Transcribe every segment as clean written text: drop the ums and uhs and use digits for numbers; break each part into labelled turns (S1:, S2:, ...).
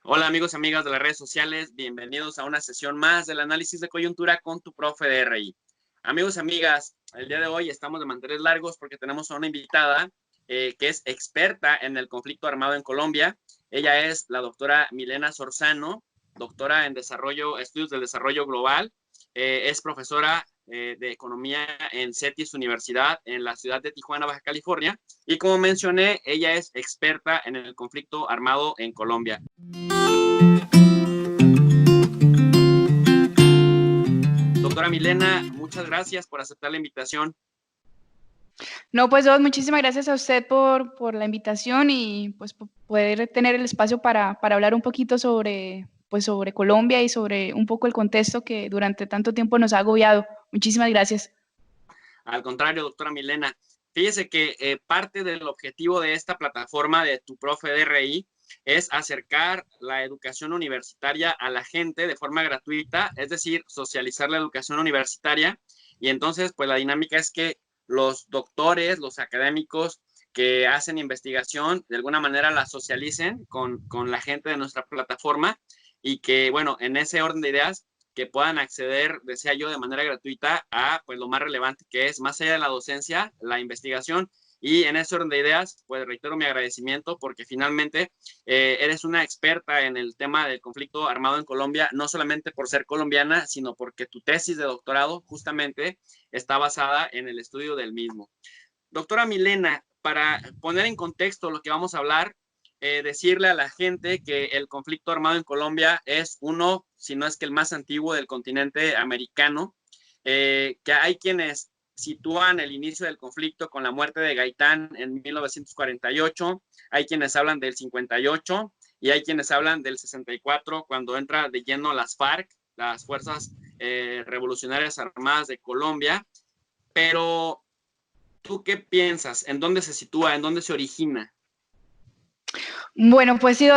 S1: Hola amigos y amigas de las redes sociales, bienvenidos a una sesión más del análisis de coyuntura con tu profe de RI. Amigos y amigas, el día de hoy estamos de manteles largos porque tenemos a una invitada que es experta en el conflicto armado en Colombia. Ella es la doctora Milena Sorzano, doctora en estudios del desarrollo global, es profesora de economía en CETIS Universidad en la ciudad de Tijuana, Baja California, y como mencioné, ella es experta en el conflicto armado en Colombia. Doctora Milena, muchas gracias por aceptar la invitación.
S2: No, pues muchísimas gracias a usted por la invitación y pues por poder tener el espacio para hablar un poquito sobre Colombia y sobre un poco el contexto que durante tanto tiempo nos ha agobiado. Muchísimas gracias.
S1: Al contrario, doctora Milena, fíjese que parte del objetivo de esta plataforma de Tu Profe de RI es acercar la educación universitaria a la gente de forma gratuita, es decir, socializar la educación universitaria. Y entonces, pues la dinámica es que los doctores, los académicos que hacen investigación, de alguna manera la socialicen con la gente de nuestra plataforma y que, bueno, en ese orden de ideas, que puedan acceder, decía yo, de manera gratuita a pues lo más relevante que es, más allá de la docencia, la investigación. Y en ese orden de ideas, pues reitero mi agradecimiento porque finalmente eres una experta en el tema del conflicto armado en Colombia, no solamente por ser colombiana, sino porque tu tesis de doctorado justamente está basada en el estudio del mismo. Doctora Milena, para poner en contexto lo que vamos a hablar, decirle a la gente que el conflicto armado en Colombia es uno, si no es que el más antiguo del continente americano, que hay quienes sitúan el inicio del conflicto con la muerte de Gaitán en 1948, hay quienes hablan del 58 y hay quienes hablan del 64 cuando entra de lleno las FARC, las Fuerzas Revolucionarias Armadas de Colombia, pero ¿tú qué piensas? ¿En dónde se sitúa? ¿En dónde se origina?
S2: Bueno, pues sí,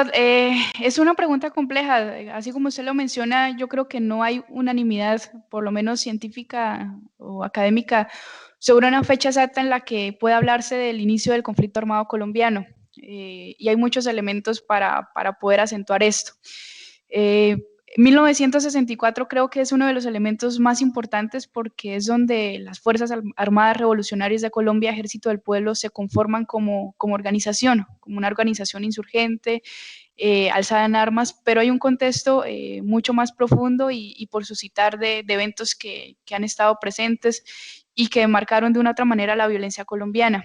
S2: es una pregunta compleja. Así como usted lo menciona, yo creo que no hay unanimidad, por lo menos científica o académica, sobre una fecha exacta en la que pueda hablarse del inicio del conflicto armado colombiano. Y hay muchos elementos para poder acentuar esto. 1964 creo que es uno de los elementos más importantes porque es donde las Fuerzas Armadas Revolucionarias de Colombia, Ejército del Pueblo, se conforman como organización, como una organización insurgente, alzada en armas, pero hay un contexto mucho más profundo y por suscitar de eventos que han estado presentes y que marcaron de una u otra manera la violencia colombiana.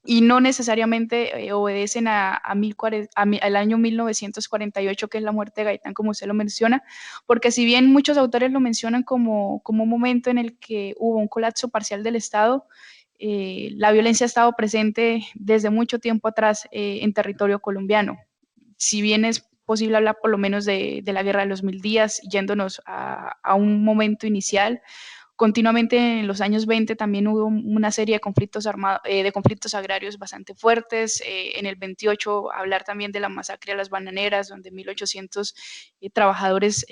S2: Y no necesariamente obedecen al año 1948, que es la muerte de Gaitán, como usted lo menciona, porque si bien muchos autores lo mencionan como un momento en el que hubo un colapso parcial del Estado, la violencia ha estado presente desde mucho tiempo atrás en territorio colombiano. Si bien es posible hablar por lo menos de la Guerra de los 1000 días, yéndonos a un momento inicial, continuamente en los años 20 también hubo una serie de conflictos agrarios bastante fuertes. En el 28 hablar también de la masacre a las bananeras, donde 1800 trabajadores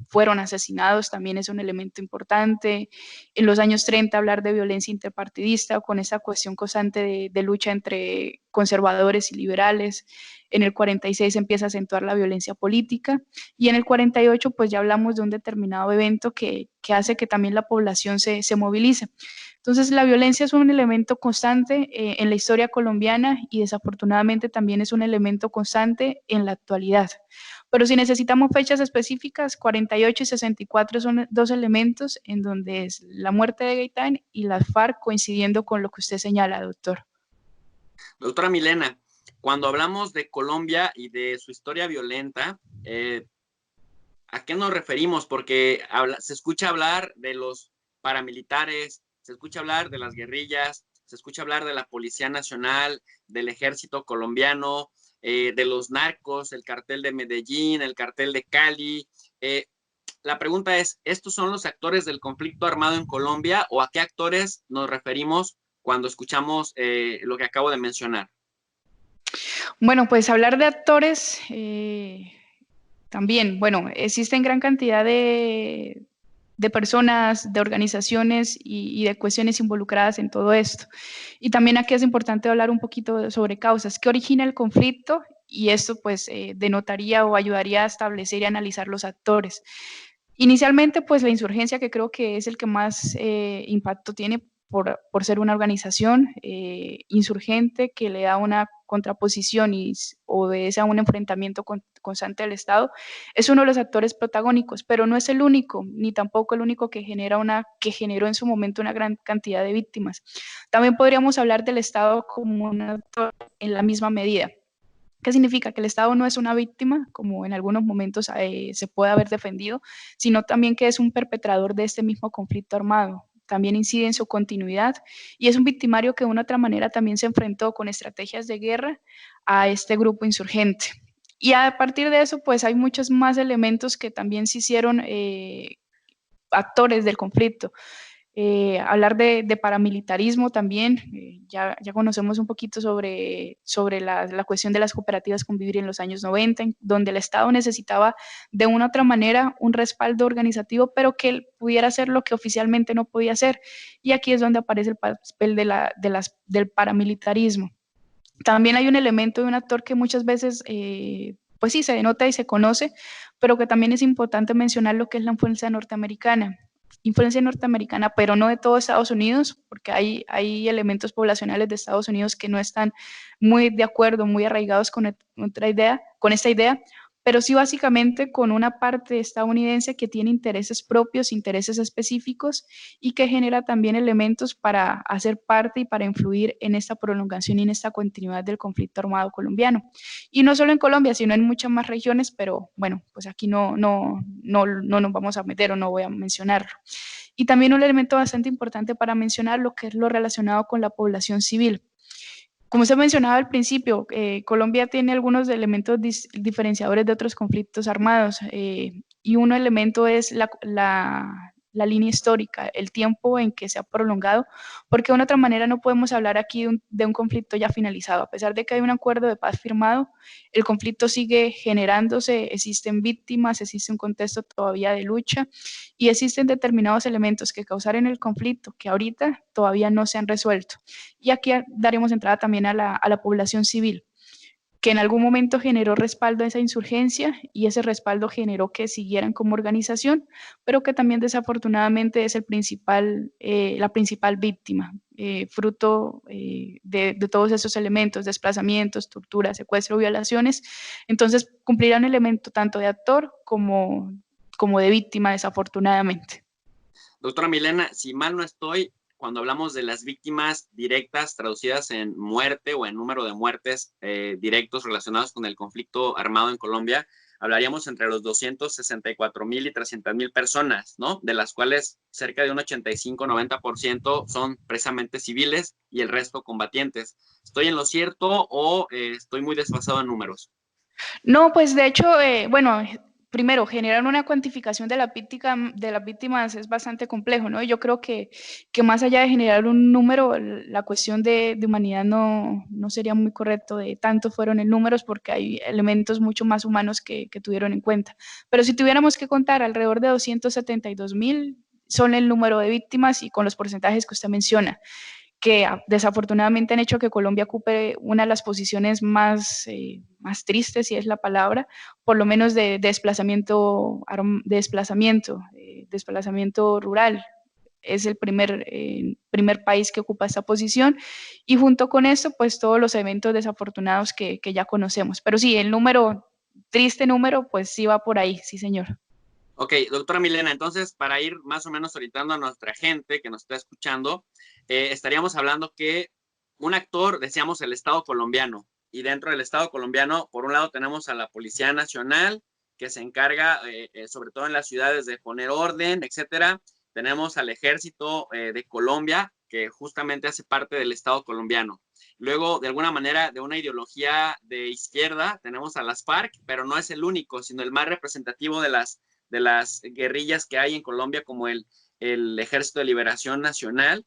S2: fueron asesinados, también es un elemento importante. En los años 30 hablar de violencia interpartidista, con esa cuestión constante de lucha entre conservadores y liberales. En el 46 empieza a acentuar la violencia política y en el 48 pues ya hablamos de un determinado evento que hace que también la población se movilice. Entonces la violencia es un elemento constante en la historia colombiana y desafortunadamente también es un elemento constante en la actualidad. Pero si necesitamos fechas específicas, 48 y 64 son dos elementos en donde es la muerte de Gaitán y las FARC coincidiendo con lo que usted señala, doctor.
S1: Doctora Milena, cuando hablamos de Colombia y de su historia violenta, ¿a qué nos referimos? Porque se escucha hablar de los paramilitares, se escucha hablar de las guerrillas, se escucha hablar de la Policía Nacional, del Ejército Colombiano, de los narcos, el cartel de Medellín, el cartel de Cali. La pregunta es, ¿estos son los actores del conflicto armado en Colombia o a qué actores nos referimos cuando escuchamos lo que acabo de mencionar?
S2: Bueno, pues hablar de actores también, bueno, existen gran cantidad de personas, de organizaciones y de cuestiones involucradas en todo esto. Y también aquí es importante hablar un poquito sobre causas, qué origina el conflicto y esto pues denotaría o ayudaría a establecer y analizar los actores. Inicialmente, pues la insurgencia, que creo que es el que más impacto tiene por ser una organización insurgente que le da una contraposición y obedece a un enfrentamiento constante del Estado, es uno de los actores protagónicos, pero no es el único, ni tampoco el único que generó en su momento una gran cantidad de víctimas. También podríamos hablar del Estado como un actor en la misma medida. ¿Qué significa? Que el Estado no es una víctima, como en algunos momentos se puede haber defendido, sino también que es un perpetrador de este mismo conflicto armado. También incide en su continuidad y es un victimario que de una u otra manera también se enfrentó con estrategias de guerra a este grupo insurgente. Y a partir de eso, pues hay muchos más elementos que también se hicieron actores del conflicto. Hablar de paramilitarismo también, ya conocemos un poquito sobre la cuestión de las cooperativas Convivir en los años 90, donde el Estado necesitaba de una u otra manera un respaldo organizativo, pero que él pudiera hacer lo que oficialmente no podía hacer. Y aquí es donde aparece el papel del paramilitarismo. También hay un elemento de un actor que muchas veces pues sí, se denota y se conoce, pero que también es importante mencionar lo que es la influencia norteamericana, pero no de todo Estados Unidos, porque hay elementos poblacionales de Estados Unidos que no están muy de acuerdo, muy arraigados con esta idea, pero sí básicamente con una parte estadounidense que tiene intereses propios, intereses específicos y que genera también elementos para hacer parte y para influir en esta prolongación y en esta continuidad del conflicto armado colombiano. Y no solo en Colombia, sino en muchas más regiones, pero bueno, pues aquí no nos vamos a meter o no voy a mencionarlo. Y también un elemento bastante importante para mencionar lo que es lo relacionado con la población civil. Como se mencionaba al principio, Colombia tiene algunos elementos diferenciadores de otros conflictos armados y un elemento es la línea histórica, el tiempo en que se ha prolongado, porque de una otra manera no podemos hablar aquí de un conflicto ya finalizado. A pesar de que hay un acuerdo de paz firmado, el conflicto sigue generándose, existen víctimas, existe un contexto todavía de lucha y existen determinados elementos que causaron el conflicto que ahorita todavía no se han resuelto. Y aquí daremos entrada también a la población civil, que en algún momento generó respaldo a esa insurgencia y ese respaldo generó que siguieran como organización, pero que también desafortunadamente es la principal víctima, fruto de todos esos elementos, desplazamientos, torturas, secuestro, violaciones. Entonces cumplirá un elemento tanto de actor como de víctima, desafortunadamente.
S1: Doctora Milena, si mal no estoy, cuando hablamos de las víctimas directas traducidas en muerte o en número de muertes directos relacionados con el conflicto armado en Colombia, hablaríamos entre los 264,000 y 300,000 personas, ¿no? De las cuales cerca de un 85-90% son precisamente civiles y el resto combatientes. ¿Estoy en lo cierto o estoy muy desfasado en números?
S2: No, pues de hecho, bueno, primero, generar una cuantificación de las víctimas es bastante complejo, ¿no? Yo creo que más allá de generar un número, la cuestión de humanidad no sería muy correcto de tantos fueron en números porque hay elementos mucho más humanos que tuvieron en cuenta. Pero si tuviéramos que contar, alrededor de 272,000 son el número de víctimas y con los porcentajes que usted menciona que desafortunadamente han hecho que Colombia ocupe una de las posiciones más tristes, si es la palabra, por lo menos de desplazamiento rural. Es el primer país que ocupa esta posición y junto con esto, pues todos los eventos desafortunados que ya conocemos. Pero sí, el triste número, pues sí va por ahí, sí señor.
S1: Ok, doctora Milena, entonces para ir más o menos orientando a nuestra gente que nos está escuchando, estaríamos hablando que un actor, decíamos, el Estado colombiano, y dentro del Estado colombiano, por un lado tenemos a la Policía Nacional, que se encarga, sobre todo en las ciudades, de poner orden, etcétera. Tenemos al Ejército de Colombia, que justamente hace parte del Estado colombiano. Luego, de alguna manera, de una ideología de izquierda, tenemos a las FARC, pero no es el único, sino el más representativo de las guerrillas que hay en Colombia, como el Ejército de Liberación Nacional.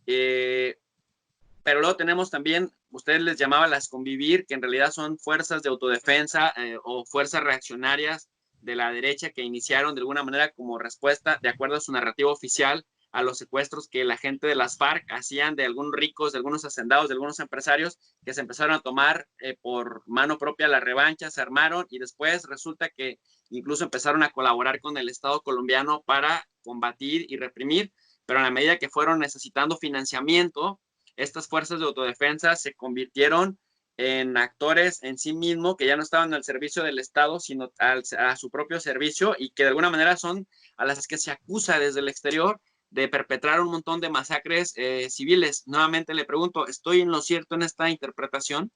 S1: Pero luego tenemos también, ustedes les llamaban las Convivir, que en realidad son fuerzas de autodefensa o fuerzas reaccionarias de la derecha que iniciaron de alguna manera como respuesta, de acuerdo a su narrativa oficial, a los secuestros que la gente de las FARC hacían de algunos ricos, de algunos hacendados, de algunos empresarios que se empezaron a tomar por mano propia la revancha, se armaron y después resulta que incluso empezaron a colaborar con el Estado colombiano para combatir y reprimir, pero a la medida que fueron necesitando financiamiento, estas fuerzas de autodefensa se convirtieron en actores en sí mismo que ya no estaban al servicio del Estado, sino a su propio servicio y que de alguna manera son a las que se acusa desde el exterior de perpetrar un montón de masacres civiles. Nuevamente le pregunto, ¿estoy en lo cierto en esta interpretación?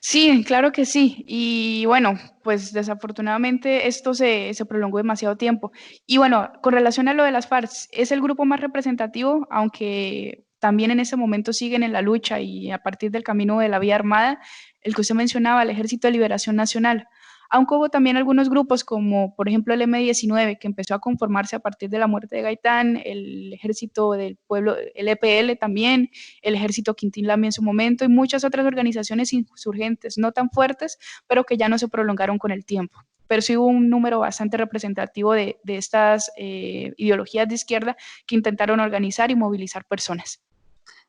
S2: Sí, claro que sí. Y bueno, pues desafortunadamente esto se prolongó demasiado tiempo. Y bueno, con relación a lo de las FARC, es el grupo más representativo, aunque también en ese momento siguen en la lucha y a partir del camino de la vía armada, el que usted mencionaba, el Ejército de Liberación Nacional. Aunque hubo también algunos grupos como por ejemplo el M-19 que empezó a conformarse a partir de la muerte de Gaitán, el Ejército del Pueblo, el EPL también, el Ejército Quintín Lamy en su momento y muchas otras organizaciones insurgentes, no tan fuertes, pero que ya no se prolongaron con el tiempo. Pero sí hubo un número bastante representativo de estas ideologías de izquierda que intentaron organizar y movilizar personas.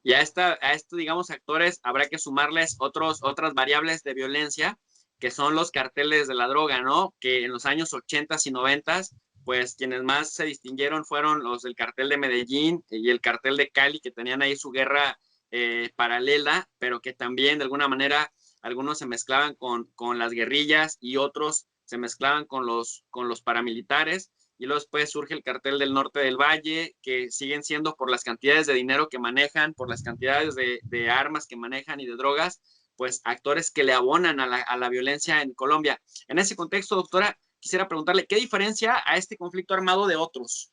S1: Y a esto, digamos, actores, habrá que sumarles otras variables de violencia, que son los carteles de la droga, ¿no? Que en los años 80 y 90, pues quienes más se distinguieron fueron los del cartel de Medellín y el cartel de Cali, que tenían ahí su guerra paralela, pero que también de alguna manera algunos se mezclaban con las guerrillas y otros se mezclaban con los paramilitares. Y luego después surge el cartel del norte del Valle, que siguen siendo por las cantidades de dinero que manejan, por las cantidades de armas que manejan y de drogas, pues actores que le abonan a la violencia en Colombia. En ese contexto, doctora, quisiera preguntarle, ¿qué diferencia a este conflicto armado de otros?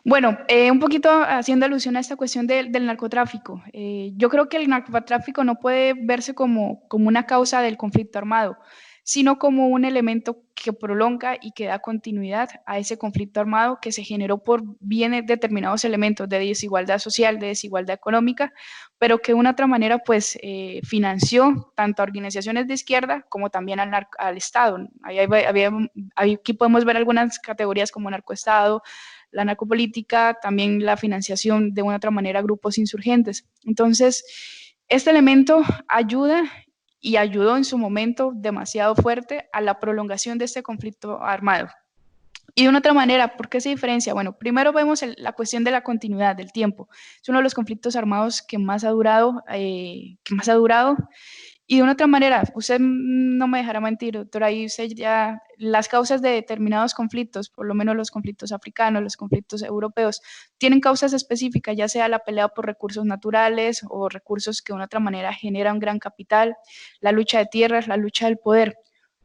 S2: Bueno, un poquito haciendo alusión a esta cuestión del narcotráfico. Yo creo que el narcotráfico no puede verse como una causa del conflicto armado, sino como un elemento que prolonga y que da continuidad a ese conflicto armado que se generó por bien determinados elementos de desigualdad social, de desigualdad económica, pero que de una otra manera pues financió tanto a organizaciones de izquierda como también al Estado. Aquí podemos ver algunas categorías como narcoestado, la narcopolítica, también la financiación de una otra manera a grupos insurgentes. Entonces, este elemento ayuda y ayudó en su momento demasiado fuerte a la prolongación de este conflicto armado. Y de una otra manera, ¿por qué se diferencia? Bueno, primero vemos la cuestión de la continuidad del tiempo. Es uno de los conflictos armados que más ha durado, y de una otra manera, usted no me dejará mentir, doctora, ahí usted ya, las causas de determinados conflictos, por lo menos los conflictos africanos, los conflictos europeos, tienen causas específicas, ya sea la pelea por recursos naturales o recursos que de una otra manera generan gran capital, la lucha de tierras, la lucha del poder.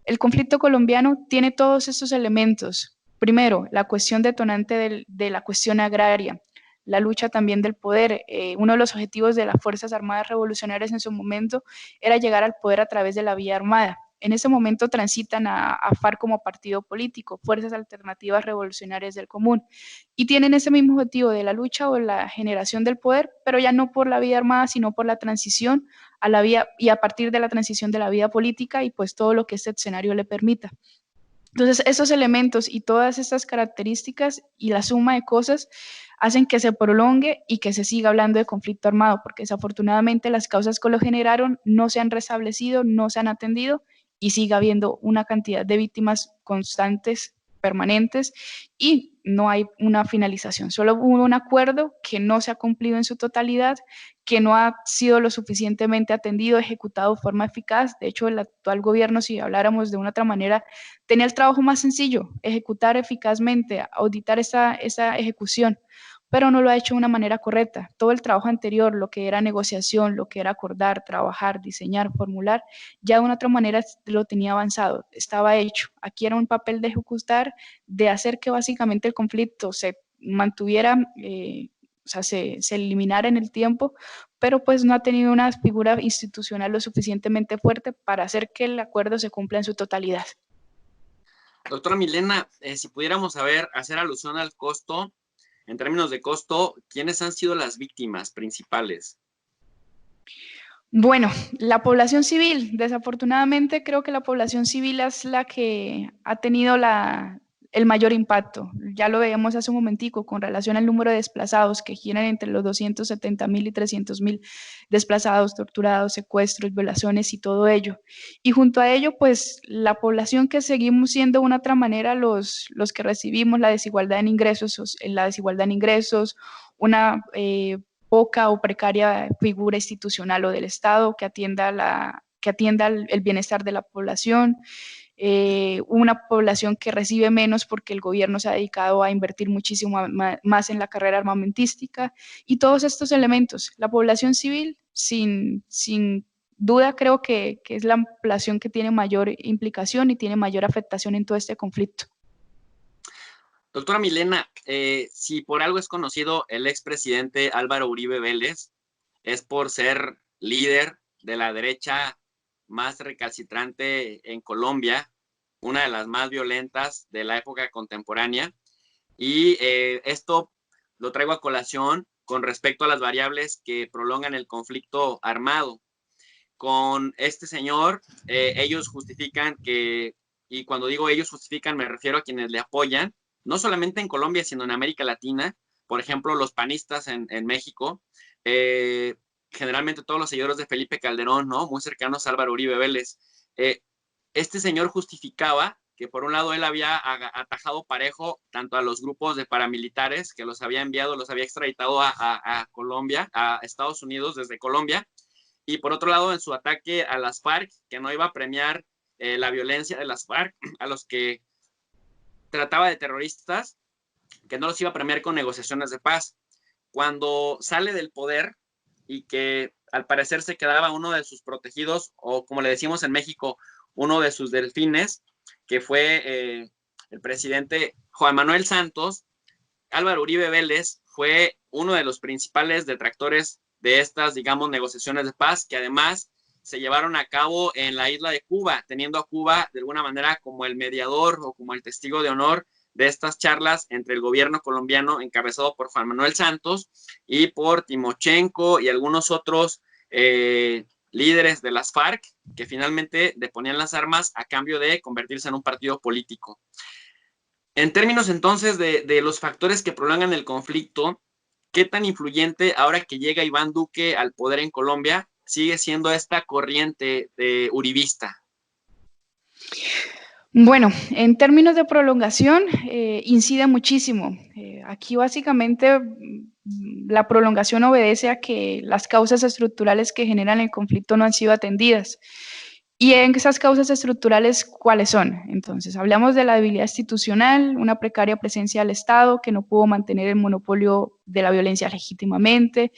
S2: El conflicto colombiano tiene todos estos elementos. Primero, la cuestión detonante de la cuestión agraria, la lucha también del poder. Uno de los objetivos de las Fuerzas Armadas Revolucionarias en su momento era llegar al poder a través de la vía armada. En ese momento transitan a FARC como partido político, Fuerzas Alternativas Revolucionarias del Común, y tienen ese mismo objetivo de la lucha o la generación del poder, pero ya no por la vía armada, sino por la transición a la vía y a partir de la transición de la vida política y pues todo lo que este escenario le permita. Entonces, esos elementos y todas estas características y la suma de cosas hacen que se prolongue y que se siga hablando de conflicto armado, porque desafortunadamente las causas que lo generaron no se han restablecido, no se han atendido y sigue habiendo una cantidad de víctimas constantes, permanentes, y no hay una finalización. Solo hubo un acuerdo que no se ha cumplido en su totalidad, que no ha sido lo suficientemente atendido, ejecutado de forma eficaz. De hecho, el actual gobierno, si habláramos de una otra manera, tenía el trabajo más sencillo, ejecutar eficazmente, auditar esa ejecución, pero no lo ha hecho de una manera correcta. Todo el trabajo anterior, lo que era negociación, lo que era acordar, trabajar, diseñar, formular, ya de una otra manera lo tenía avanzado, estaba hecho. Aquí era un papel de ejecutar, de hacer que básicamente el conflicto se mantuviera, o sea, se eliminara en el tiempo, pero pues no ha tenido una figura institucional lo suficientemente fuerte para hacer que el acuerdo se cumpla en su totalidad.
S1: Doctora Milena, si pudiéramos hacer alusión al costo, en términos de costo, ¿quiénes han sido las víctimas principales?
S2: Bueno, la población civil, desafortunadamente creo que la población civil es la que ha tenido el mayor impacto. Ya lo veíamos hace un momentico con relación al número de desplazados que giran entre los 270.000 y 300.000 desplazados, torturados, secuestros, violaciones y todo ello. Y junto a ello, pues la población que seguimos siendo de una otra manera los que recibimos la desigualdad en ingresos, una poca o precaria figura institucional o del Estado que atienda el bienestar de la población, una población que recibe menos porque el gobierno se ha dedicado a invertir muchísimo más en la carrera armamentística y todos estos elementos. La población civil, sin duda, creo que es la población que tiene mayor implicación y tiene mayor afectación en todo este conflicto.
S1: Doctora Milena, si por algo es conocido el expresidente Álvaro Uribe Vélez, es por ser líder de la derecha más recalcitrante en Colombia, una de las más violentas de la época contemporánea. Y esto lo traigo a colación con respecto a las variables que prolongan el conflicto armado. Con este señor, ellos justifican que, y cuando digo ellos justifican, me refiero a quienes le apoyan, no solamente en Colombia, sino en América Latina. Por ejemplo, los panistas en México, generalmente todos los seguidores de Felipe Calderón, ¿no? Muy cercanos a Álvaro Uribe Vélez. Este señor justificaba que por un lado él había atajado parejo tanto a los grupos de paramilitares que los había enviado, los había extraditado a Colombia, a Estados Unidos desde Colombia, y por otro lado en su ataque a las FARC, que no iba a premiar la violencia de las FARC, a los que trataba de terroristas, que no los iba a premiar con negociaciones de paz. Cuando sale del poder y que al parecer se quedaba uno de sus protegidos, o como le decimos en México, uno de sus delfines, que fue el presidente Juan Manuel Santos, Álvaro Uribe Vélez fue uno de los principales detractores de estas, digamos, negociaciones de paz, que además se llevaron a cabo en la isla de Cuba, teniendo a Cuba de alguna manera como el mediador o como el testigo de honor de estas charlas entre el gobierno colombiano encabezado por Juan Manuel Santos y por Timochenko y algunos otros líderes de las FARC que finalmente deponían las armas a cambio de convertirse en un partido político. En términos entonces de los factores que prolongan el conflicto, ¿qué tan influyente ahora que llega Iván Duque al poder en Colombia sigue siendo esta corriente uribista?
S2: Bueno, en términos de prolongación, incide muchísimo. Aquí básicamente la prolongación obedece a que las causas estructurales que generan el conflicto no han sido atendidas. Y en esas causas estructurales, ¿cuáles son? Entonces, hablamos de la debilidad institucional, una precaria presencia del Estado que no pudo mantener el monopolio de la violencia legítimamente,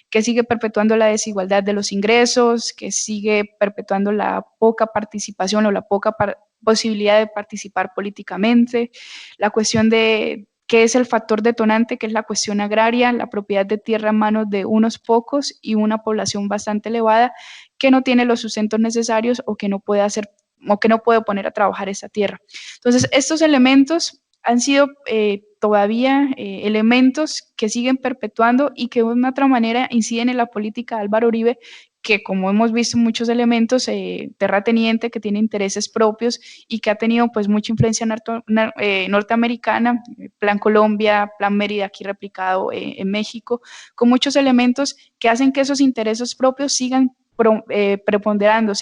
S2: que sigue perpetuando la desigualdad de los ingresos, que sigue perpetuando la poca participación o la poca posibilidad de participar políticamente, la cuestión de qué es el factor detonante, que es la cuestión agraria, la propiedad de tierra en manos de unos pocos y una población bastante elevada que no tiene los sustentos necesarios o que no puede hacer o que no puede poner a trabajar esa tierra. Entonces, estos elementos han sido todavía elementos que siguen perpetuando y que de una otra manera inciden en la política de Álvaro Uribe, que como hemos visto muchos elementos, terrateniente, que tiene intereses propios y que ha tenido pues mucha influencia norteamericana, Plan Colombia, Plan Mérida aquí replicado en México, con muchos elementos que hacen que esos intereses propios sigan preponderando,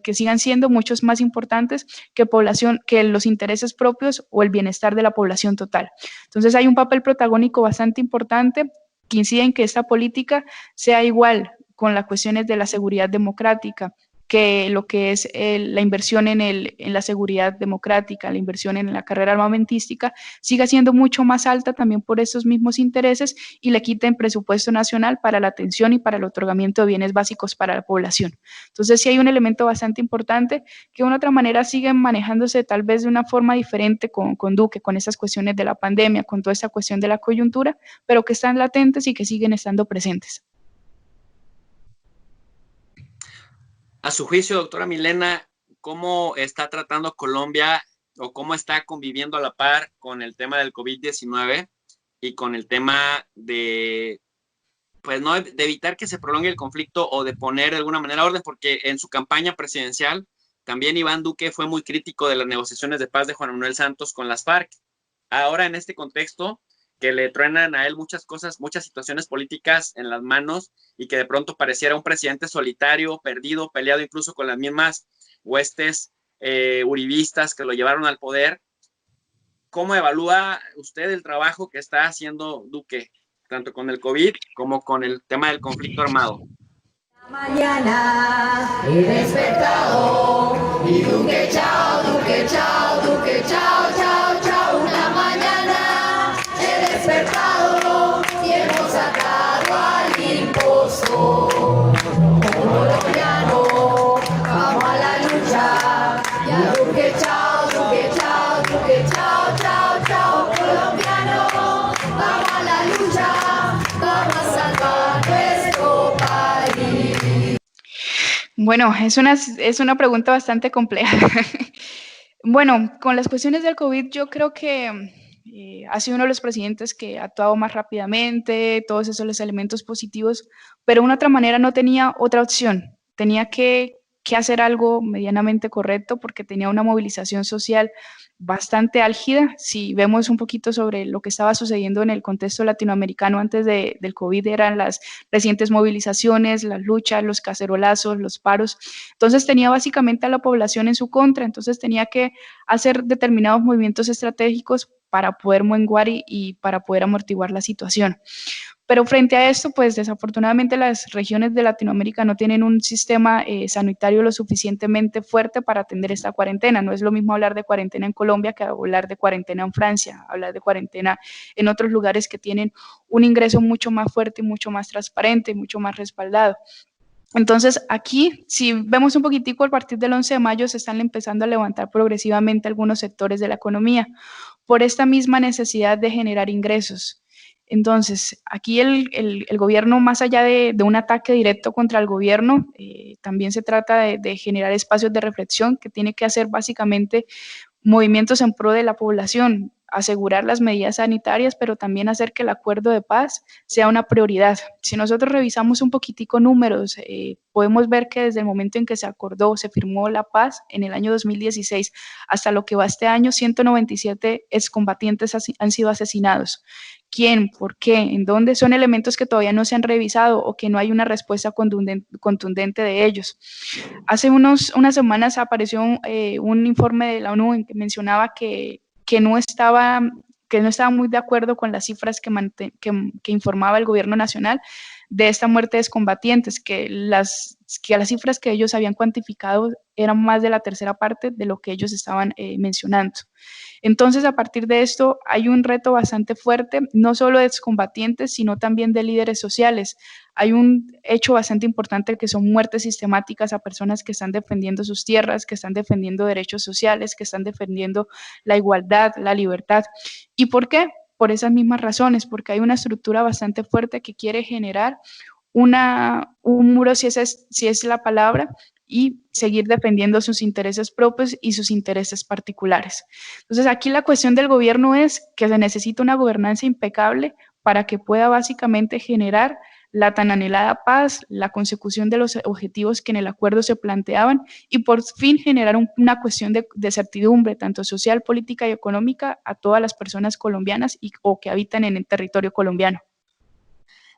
S2: que sigan siendo muchos más importantes que los intereses propios o el bienestar de la población total. Entonces hay un papel protagónico bastante importante que incide en que esta política sea igual con las cuestiones de la seguridad democrática, que lo que es la inversión en la seguridad democrática, la inversión en la carrera armamentística, siga siendo mucho más alta también por esos mismos intereses y le quiten presupuesto nacional para la atención y para el otorgamiento de bienes básicos para la población. Entonces sí hay un elemento bastante importante que de una otra manera sigue manejándose tal vez de una forma diferente con Duque, con esas cuestiones de la pandemia, con toda esta cuestión de la coyuntura, pero que están latentes y que siguen estando presentes.
S1: A su juicio, doctora Milena, ¿cómo está tratando Colombia o cómo está conviviendo a la par con el tema del COVID-19 y con el tema de, pues, no, de evitar que se prolongue el conflicto o de poner de alguna manera orden? Porque en su campaña presidencial también Iván Duque fue muy crítico de las negociaciones de paz de Juan Manuel Santos con las FARC. Ahora, en este contexto, que le truenan a él muchas cosas, muchas situaciones políticas en las manos y que de pronto pareciera un presidente solitario, perdido, peleado incluso con las mismas huestes uribistas que lo llevaron al poder. ¿Cómo evalúa usted el trabajo que está haciendo Duque, tanto con el COVID como con el tema del conflicto armado?
S3: Mañana he despertado y Duque chao, Duque chao, Duque chao, chao, chao. Una mañana he despertado y hemos sacado al impostor. Colombiano, vamos a la lucha. Y a Duque chao, Duque chao, Duque chao, chao, chao. Colombiano, vamos a la lucha, vamos a salvar nuestro país.
S2: Bueno, es una pregunta bastante compleja. Bueno, con las cuestiones del COVID, yo creo que ha sido uno de los presidentes que ha actuado más rápidamente, todos esos los elementos positivos, pero de una otra manera no tenía otra opción. Tenía que hacer algo medianamente correcto porque tenía una movilización social bastante álgida. Si vemos un poquito sobre lo que estaba sucediendo en el contexto latinoamericano antes del COVID, eran las recientes movilizaciones, las luchas, los cacerolazos, los paros. Entonces tenía básicamente a la población en su contra, entonces tenía que hacer determinados movimientos estratégicos para poder menguar y para poder amortiguar la situación. Pero frente a esto, pues desafortunadamente las regiones de Latinoamérica no tienen un sistema sanitario lo suficientemente fuerte para atender esta cuarentena. No es lo mismo hablar de cuarentena en Colombia que hablar de cuarentena en Francia, hablar de cuarentena en otros lugares que tienen un ingreso mucho más fuerte y mucho más transparente y mucho más respaldado. Entonces, aquí, si vemos un poquitico, a partir del 11 de mayo se están empezando a levantar progresivamente algunos sectores de la economía por esta misma necesidad de generar ingresos. Entonces, aquí el gobierno, más allá de un ataque directo contra el gobierno, también se trata de generar espacios de reflexión que tiene que hacer básicamente movimientos en pro de la población, asegurar las medidas sanitarias, pero también hacer que el acuerdo de paz sea una prioridad. Si nosotros revisamos un poquitico números, podemos ver que desde el momento en que se acordó, se firmó la paz en el año 2016, hasta lo que va este año, 197 excombatientes han sido asesinados. ¿Quién? ¿Por qué? ¿En dónde? Son elementos que todavía no se han revisado o que no hay una respuesta contundente de ellos. Hace unas semanas apareció un informe de la ONU en que mencionaba que no estaba muy de acuerdo con las cifras que informaba el gobierno nacional de esta muerte de excombatientes, que las cifras que ellos habían cuantificado eran más de la tercera parte de lo que ellos estaban mencionando. Entonces, a partir de esto, hay un reto bastante fuerte, no solo de excombatientes, sino también de líderes sociales. Hay un hecho bastante importante que son muertes sistemáticas a personas que están defendiendo sus tierras, que están defendiendo derechos sociales, que están defendiendo la igualdad, la libertad. ¿Y por qué? Por esas mismas razones, porque hay una estructura bastante fuerte que quiere generar un muro, si es la palabra, y seguir defendiendo sus intereses propios y sus intereses particulares. Entonces, aquí la cuestión del gobierno es que se necesita una gobernanza impecable para que pueda básicamente generar la tan anhelada paz, la consecución de los objetivos que en el acuerdo se planteaban y por fin generar una cuestión de certidumbre, tanto social, política y económica, a todas las personas colombianas o que habitan en el territorio colombiano.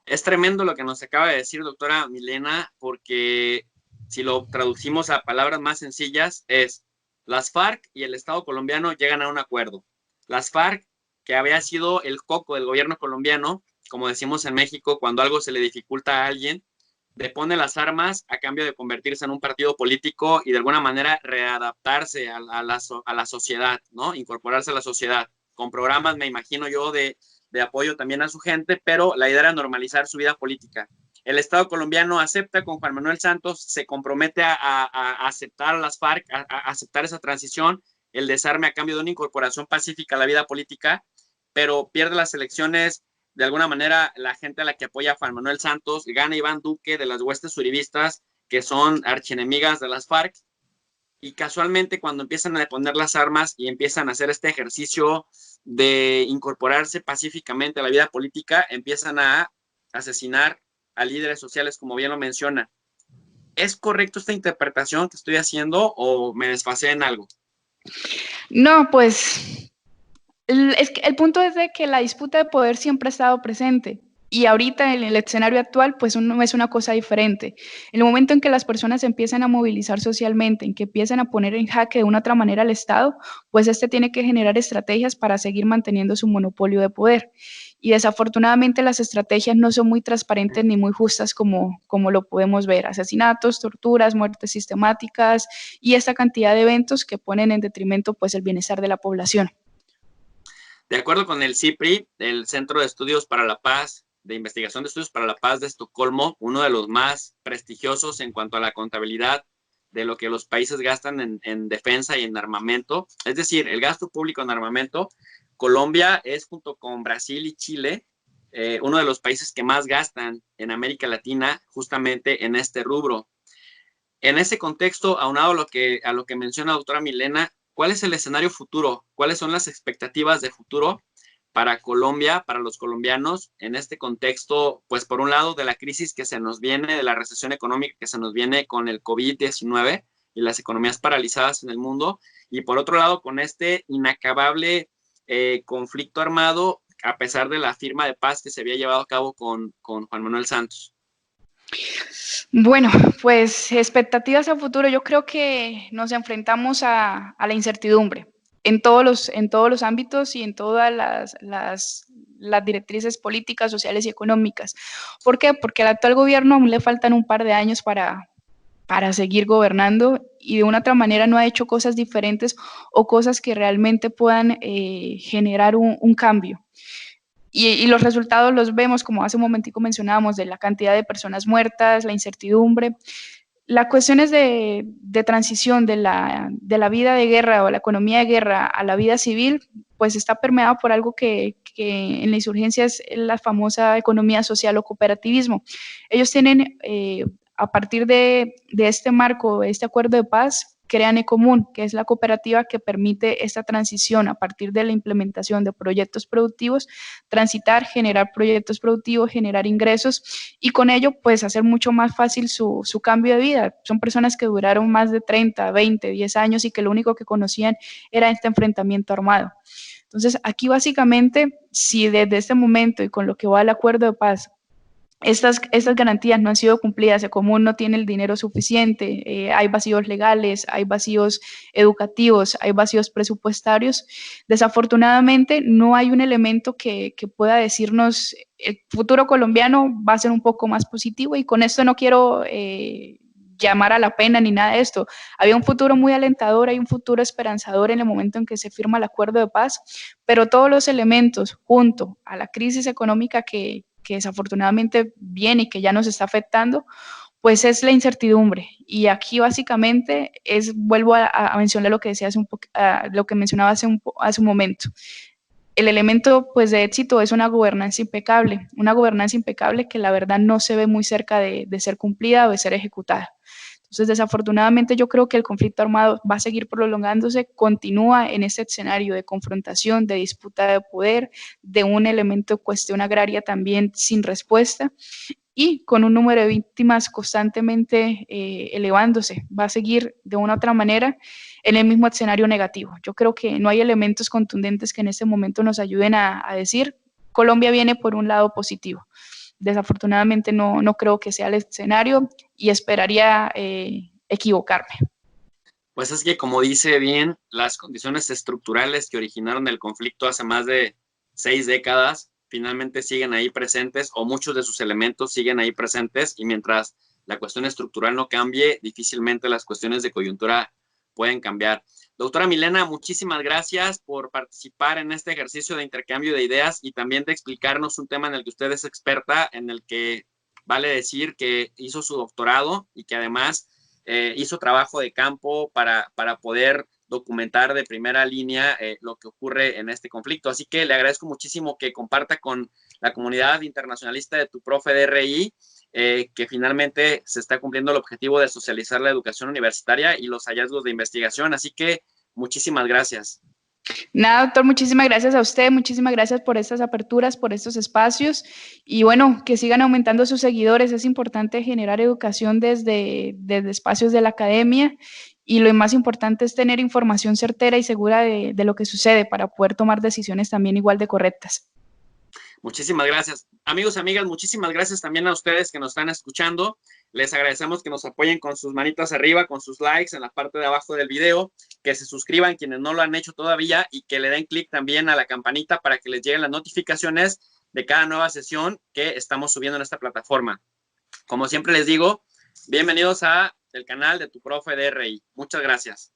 S1: Es tremendo lo que nos acaba de decir, doctora Milena, porque si lo traducimos a palabras más sencillas, es las FARC y el Estado colombiano llegan a un acuerdo. Las FARC, que había sido el coco del gobierno colombiano, como decimos en México, cuando algo se le dificulta a alguien, depone las armas a cambio de convertirse en un partido político y de alguna manera readaptarse a la sociedad, ¿no? Incorporarse a la sociedad, con programas, me imagino yo, de apoyo también a su gente, pero la idea era normalizar su vida política. El Estado colombiano acepta con Juan Manuel Santos, se compromete a aceptar a las FARC, a aceptar esa transición, el desarme a cambio de una incorporación pacífica a la vida política, pero pierde las elecciones. De alguna manera, la gente a la que apoya a Juan Manuel Santos, gana Iván Duque de las huestes uribistas, que son archienemigas de las FARC, y casualmente cuando empiezan a deponer las armas y empiezan a hacer este ejercicio de incorporarse pacíficamente a la vida política, empiezan a asesinar a líderes sociales, como bien lo menciona. ¿Es correcto esta interpretación que estoy haciendo o me desfasé en algo?
S2: No, pues es que el punto es de que la disputa de poder siempre ha estado presente. Y ahorita en el escenario actual, pues no es una cosa diferente. En el momento en que las personas empiezan a movilizar socialmente, en que empiezan a poner en jaque de una otra manera al Estado, pues este tiene que generar estrategias para seguir manteniendo su monopolio de poder. Y desafortunadamente las estrategias no son muy transparentes ni muy justas como lo podemos ver. Asesinatos, torturas, muertes sistemáticas y esta cantidad de eventos que ponen en detrimento pues el bienestar de la población.
S1: De acuerdo con el CIPRI, el Centro de Estudios para la Paz, de Investigación de Estudios para la Paz de Estocolmo, uno de los más prestigiosos en cuanto a la contabilidad de lo que los países gastan en defensa y en armamento, es decir, el gasto público en armamento, Colombia es, junto con Brasil y Chile, uno de los países que más gastan en América Latina justamente en este rubro. En ese contexto, aunado a lo que menciona la doctora Milena, ¿cuál es el escenario futuro? ¿Cuáles son las expectativas de futuro para Colombia, para los colombianos, en este contexto, pues por un lado de la crisis que se nos viene, de la recesión económica que se nos viene con el COVID-19 y las economías paralizadas en el mundo, y por otro lado con este inacabable conflicto armado, a pesar de la firma de paz que se había llevado a cabo con Juan Manuel Santos?
S2: Bueno, pues expectativas a futuro, yo creo que nos enfrentamos a la incertidumbre en todos los ámbitos y en todas las directrices políticas, sociales y económicas. ¿Por qué? Porque al actual gobierno aún le faltan un par de años para seguir gobernando y de una otra manera no ha hecho cosas diferentes o cosas que realmente puedan generar un cambio. Y los resultados los vemos, como hace un momentico mencionábamos, de la cantidad de personas muertas, la incertidumbre. Las cuestiones de transición de la vida de guerra o la economía de guerra a la vida civil, pues está permeado por algo que en la insurgencia es la famosa economía social o cooperativismo. Ellos tienen, a partir de este marco, de este acuerdo de paz, crean Ecomún, que es la cooperativa que permite esta transición a partir de la implementación de proyectos productivos, transitar, generar proyectos productivos, generar ingresos y con ello pues hacer mucho más fácil su cambio de vida. Son personas que duraron más de 30, 20, 10 años y que lo único que conocían era este enfrentamiento armado. Entonces aquí básicamente, si desde este momento y con lo que va al acuerdo de paz, estas garantías no han sido cumplidas, Ecomún no tiene el dinero suficiente, hay vacíos legales, hay vacíos educativos, hay vacíos presupuestarios. Desafortunadamente no hay un elemento que pueda decirnos el futuro colombiano va a ser un poco más positivo y con esto no quiero llamar a la pena ni nada de esto. Había un futuro muy alentador, hay un futuro esperanzador en el momento en que se firma el acuerdo de paz, pero todos los elementos junto a la crisis económica que desafortunadamente viene y que ya nos está afectando, pues es la incertidumbre. Y aquí básicamente vuelvo a mencionar lo que decía lo que mencionaba hace un momento. El elemento pues de éxito es una gobernanza impecable que la verdad no se ve muy cerca de ser cumplida o de ser ejecutada. Entonces, desafortunadamente, yo creo que el conflicto armado va a seguir prolongándose, continúa en este escenario de confrontación, de disputa de poder, de un elemento de cuestión agraria también sin respuesta y con un número de víctimas constantemente elevándose. Va a seguir de una u otra manera en el mismo escenario negativo. Yo creo que no hay elementos contundentes que en este momento nos ayuden a decir Colombia viene por un lado positivo. Desafortunadamente no creo que sea el escenario y esperaría equivocarme.
S1: Pues es que, como dice bien, las condiciones estructurales que originaron el conflicto hace más de 6 décadas finalmente siguen ahí presentes, o muchos de sus elementos siguen ahí presentes, y mientras la cuestión estructural no cambie, difícilmente las cuestiones de coyuntura pueden cambiar. Doctora Milena, muchísimas gracias por participar en este ejercicio de intercambio de ideas y también de explicarnos un tema en el que usted es experta, en el que vale decir que hizo su doctorado y que además hizo trabajo de campo para poder documentar de primera línea lo que ocurre en este conflicto. Así que le agradezco muchísimo que comparta con la comunidad internacionalista de tu profe DRI, que finalmente se está cumpliendo el objetivo de socializar la educación universitaria y los hallazgos de investigación. Así que muchísimas gracias.
S2: Nada, doctor, muchísimas gracias a usted, muchísimas gracias por estas aperturas, por estos espacios y bueno, que sigan aumentando sus seguidores. Es importante generar educación desde espacios de la academia y lo más importante es tener información certera y segura de lo que sucede para poder tomar decisiones también igual de correctas.
S1: Muchísimas gracias. Amigos, amigas, muchísimas gracias también a ustedes que nos están escuchando. Les agradecemos que nos apoyen con sus manitas arriba, con sus likes en la parte de abajo del video, que se suscriban quienes no lo han hecho todavía y que le den clic también a la campanita para que les lleguen las notificaciones de cada nueva sesión que estamos subiendo en esta plataforma. Como siempre les digo, bienvenidos a el canal de Tu Profe DRI. Muchas gracias.